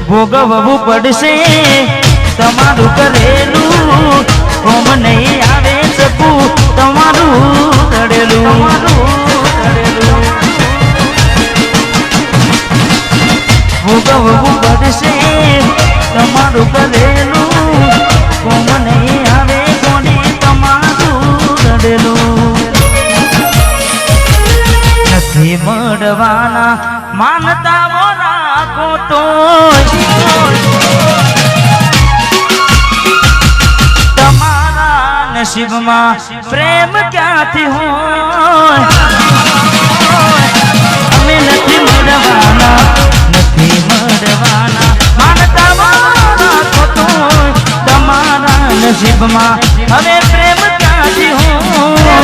ભોગવવું પડશે તમારું કરેલું, ઓમ નહીં આવે શકું તમારું કરેલું. ભોગવવું પડશે તમારું કરેલું, ઓમ નહીં આવે કોને તમારું કરેલું. નથી મળવાના માનતા રાખો તો તમારા નસીબમાં પ્રેમ ક્યાંથી હોય. અમે નથી મળવાના, નથી મળવાના માનતા રાખો તો તમારા નસીબમાં હવે પ્રેમ ક્યાંથી હોય.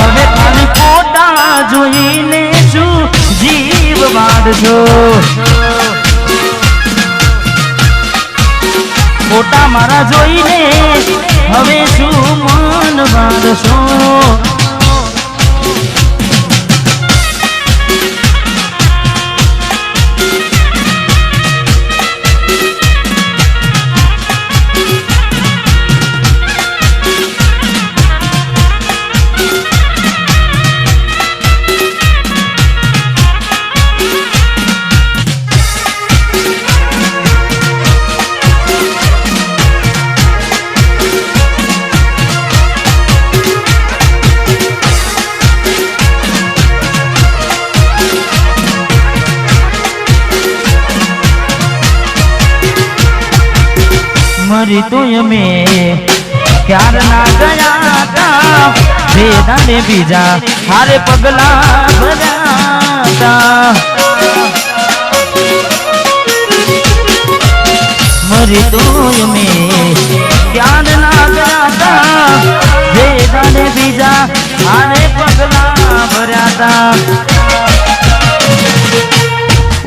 હવે ખાલી ફોટા જોઈને શું જીવ વાળશો, ફોટા મારા જોઈને હવે શું મન વાળશો. મરી તો અમે ક્યાર ના ગયા તા, વેદાને બીજા હારે પગલા ભર્યા તા. મરી તો અમે ક્યાર ના ગયા તા, વેદાને બીજા હારે પગલા ભર્યા તા.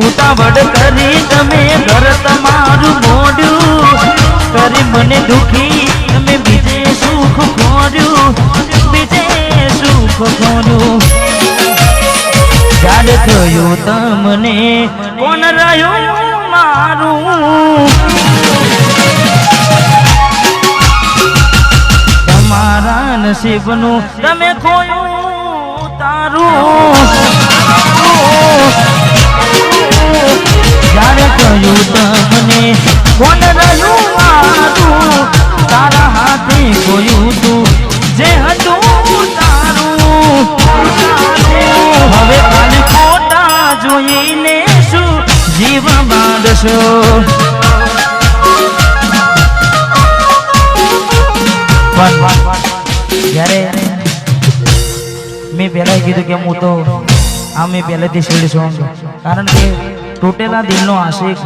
ઉતાવળ કરી તમે ઘર તમારું મોડ્યું કરી મને દુખી, તમે બીજે સુખ ખોર્યું, બીજે સુખ ખોર્યું. જ્યારે થયું તમને કોણ રહ્યું મારું, તમારા નસીબનું તમે ખોયું તારું. જ્યારે થયું તમને કોણ રહ્યું મારું, તારા હાથે ખોયું તું જે હતું તારું. હવે ખાલી ફોટા જોઈને શું જીવ બાંધશો. જ્યારે મેં પહેલા કીધું કે હું તો મેં પહેલેથી શીડ સોંગ, કારણ કે તૂટેલા દિલનો આશિક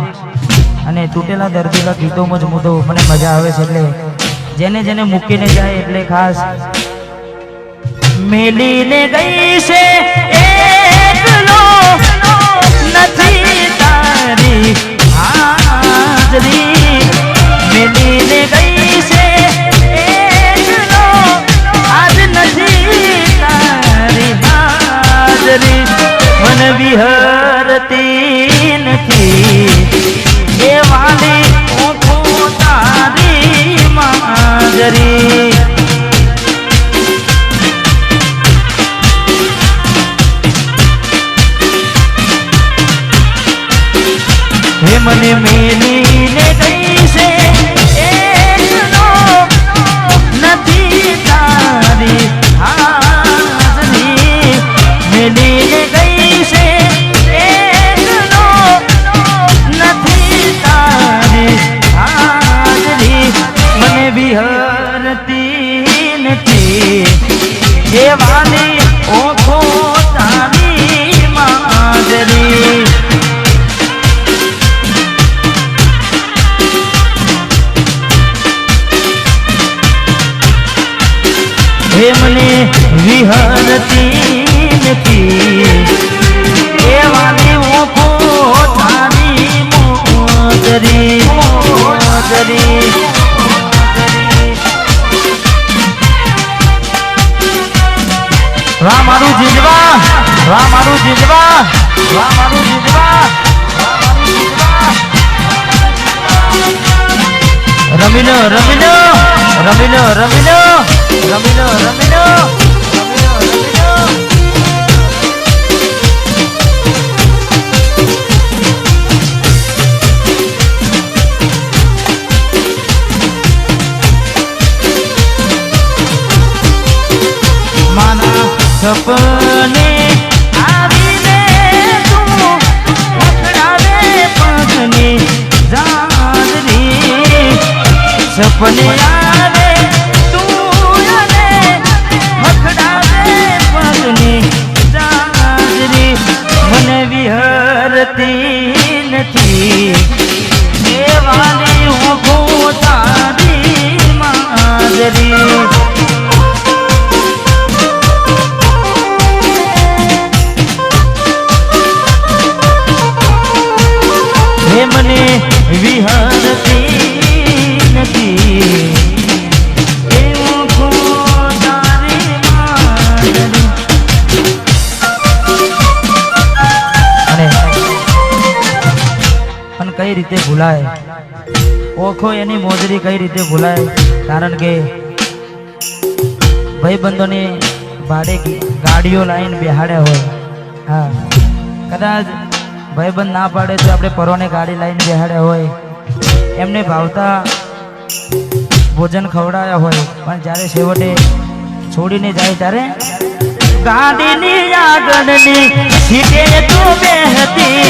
અને તૂટેલા દર્દીલા ગીતોમાં જ હું તો મને મજા આવે છે. એટલે જેને જેને મૂકીને જાય એટલે ખાસ મેલીને ગઈ છે એકલો નથી તારી હાજરી, મેલીને ગઈ છે એકલો આજ નથી તારી હાજરી. મન વિહરતી નથી એ વાલી ઓખો તારી માજરી. હે મને મેલીને ગઈ છે એકલો નથી તારી હાજરી, મેલીને ગઈ છે એકલો નથી તારી હાજરી. મને વિહરતી નથી એ વાલી ઓખો તારી માજરી. હે મને વિહરતી નથી એ વાલી ઓખો તારી મોજરી. વાહ મારું જીજવા, વાહ મારું જીજવા, વાહ મારું જીજવા, વાહ મારું જીજવા. રમીલો રમીલો રમીલો રમીલો રમીલો રમીલો માના સપને આવીને તું વખડાવે પગની જાદરી સપને આવે તું અને વખડાવે પગની જાદરી મને વિહરતી નથી દેવાની હું તારી માદરી મને વિહરતી નથી એવું તારી માદરી અને કઈ રીતે ભૂલાય ઓખો એની મોજરી કઈ રીતે ભૂલાય કારણ કે ભાઈબંધોની ભાડે ગાડીઓ લાઈન બેહાડ્યા હોય હા કદાચ ભાઈબંધ ના પાડે તો આપણે પરોને ગાડી લાઈન બેહાડ્યા હોય એમને ભાવતા ભોજન ખવડાવ્યા હોય પણ જ્યારે છેવટે છોડીને જાય ત્યારે ગાડીની આગળની સીટે તો બેહતી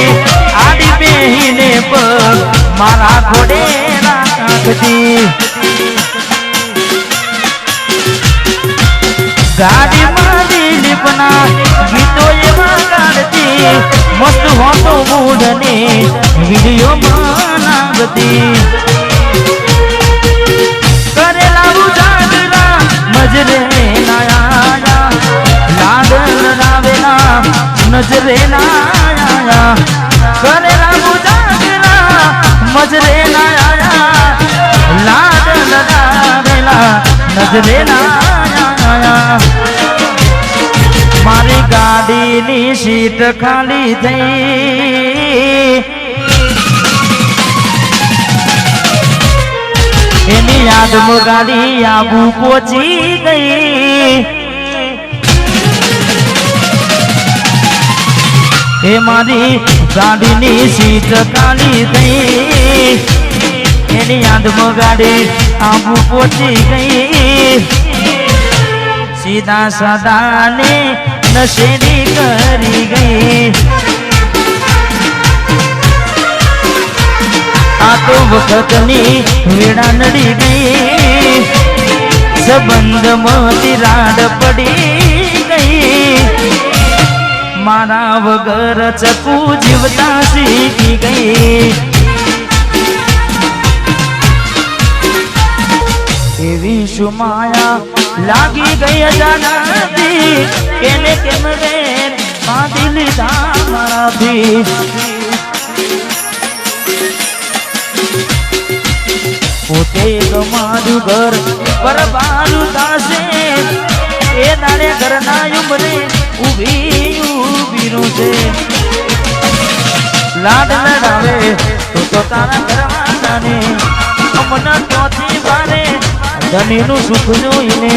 આડી બેહીને પગ મારા ઘોડે રાખતી ગાડીમાં દિલીપના ગીતો એવા ગાડતી મસ્ત હોતો મૂડને વિડીયો બનાવતી કરેલા ઉજાગરા મજરે નાયા લાડ લડાવેલા નજરે નાયા કરેલા ઉજાગરા મજરે નાયા લાડ લડાવેલા નજરે નાયા મારી ગાડીની સીટ ખાલી થઈ એની યાદમાં ગાડી આબુ પહોંચી ગઈ એ મારી ગાડીની સીટ ખાલી થઈ એની યાદમાં ગાડી આબુ પહોંચી ગઈ સીધા સદાને નશેરી કરી ગઈ આ તો વખતની વેળા નડી ગઈ સંબંધમાં તિરાડ પડી ગઈ મારા વગર ચકુ જીવતા શીખી ગઈ એવી શું માયા લાગી ગઈ અજાણતી કેને કેમ રે બાંધી લીધા મારાથી પોતે ગમાડ્યું ઘર પરબારું થશે એ દાડે ઘરના ઉમરે ઊભી છે લાડ લડાવે તો તારા ઘરવાળાને અમને ચોથી વારે ધનીનું સુખ જોઈને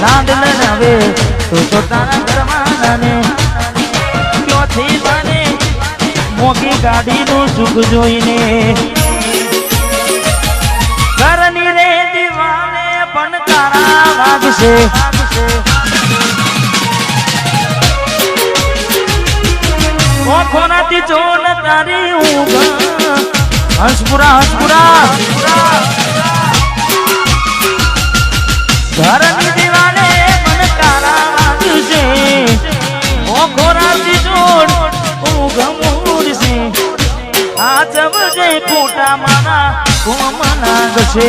લાડ લડાવે તો તારા ઘરવાળાને ચોથી વારે મોટી ગાડીનું સુખ જોઈને ઘરની રે દીવાને પણ તારા વાગશે ઓખોનાથી જોન તારી ઊંઘ હંસપુરા ઘરની દીવાને પણ તારા વાગશે ઓખોનાથી જોન ઊંઘ મૂડશે આ જવજે ખોટા મારા કોમના ગશે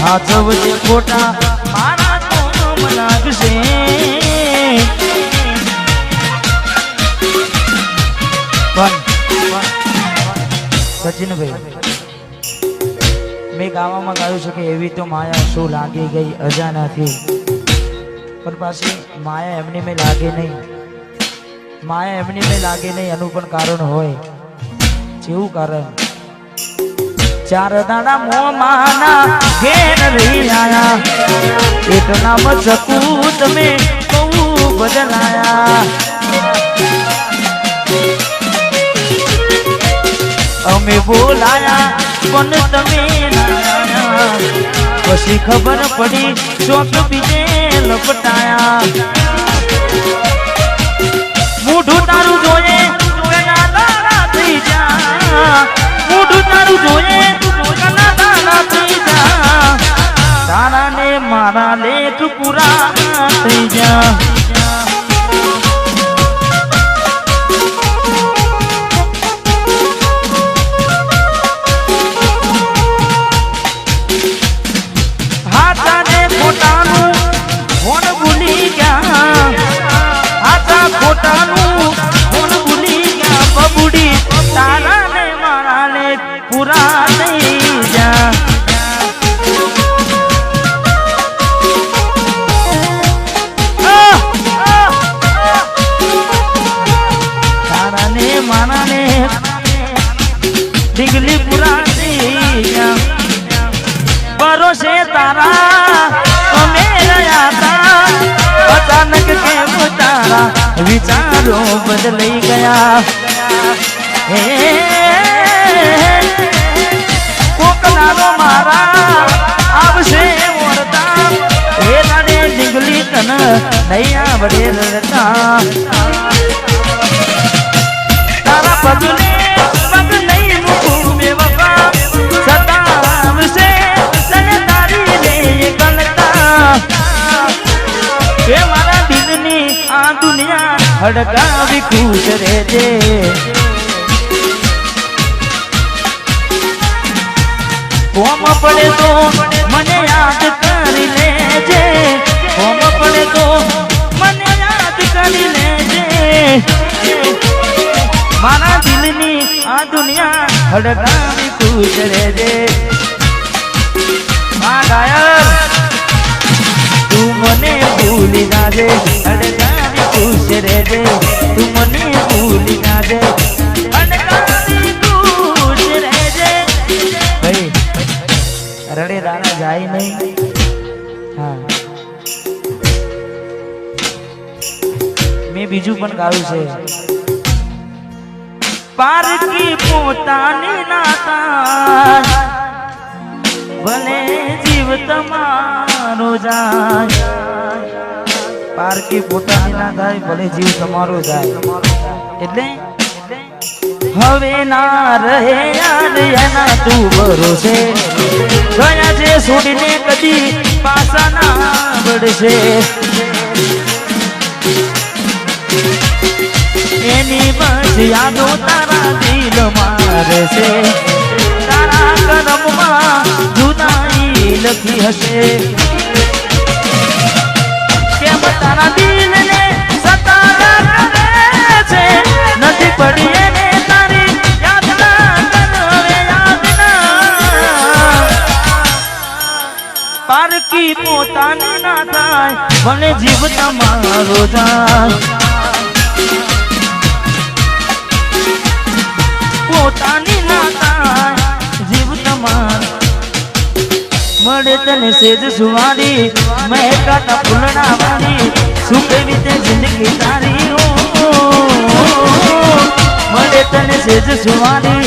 આ જવજે ખોટા મારા કોમ લાગશે સચિનભાઈ મેં ગાવામાં ગાયું છે કે એવી તો માયા શું લાગી ગઈ અજાણાથી પણ પાછી માયા એમની મેં લાગે નહીં માયા એમની મેં લાગે નહીં એનું પણ કારણ હોય. જેવું કારણ ચાર દાડા મોમાના ઘેર રહી આયા એક નામ ચકુ તમે બહુ બદલાયા. અમે બોલાયા પણ તમે ના પછી ખબર પડી ચોક બીજે લપટાયા. મોઢું તારું જોઈએ કના દાડા થઈ જા મોઢું તારું જોઈએ કના દાડા થઈ જા તારા ને મારા લેખ પૂરા થઈ જા. પૂરા નહીં જા. તારા ને મારા ને ડીગલી પૂરા નહીં જા. ભરોસે તારા અમે રહ્યા તા અચાનક કેમ તારા વિચારો બદલાઈ ગયા. હે કોકનારો મારા આવશે ઓરતા હે તારે ડીંગલી તન નહીં આવડે રડતા. તારા પગલે પગ નહીં મૂકું બે વફા સતાવશે તને તારી રે ગલતા. કે મારા દિલની આ દુનિયા હડકાવી ખુશ રહેજે. કોમ પડે તો મને યાદ કરી લેજે કોમ પડે તો મને યાદ કરી લેજે. મારા દિલની આ દુનિયા હડકાવી ખુશ રહેજે. હા ગાયર તું મને ભૂલી નાજે હડકાવી ખુશ રહેજે. તું મને ભૂલી નાજે હડકાવી ખુશ રહેજે. ભાઈ રડે રાણા જાય નહીં. હા મેં બીજું પણ ગાયું છે. પારકી પોતાની નાતા ભલે જીવ તમારો જાય. પારકી પોતાની ના થાય ભલે જીવ તમારો જાય. એટલે હવે ના રહે યાદ એના તું ભરોસે ગયા છે છોડીને કદી પાછા ના વળશે. એની બસ યાદો તારા દિલ મારે છે. તારા કરમમાં જુદાઈ લખી હશે. કેમ તારા દિલને સતારા કરે છે નથી પડી એને પારકી પોતાની ના થાય ભલે જીવ તમારો જાય. પોતાની ના થાય જીવ તમારો મળે તને સેજ સુવારી મહેકાતા ફૂલડા વાળી શું કેવી તે જિંદગી તારી. મળે તને સેજ સુવારી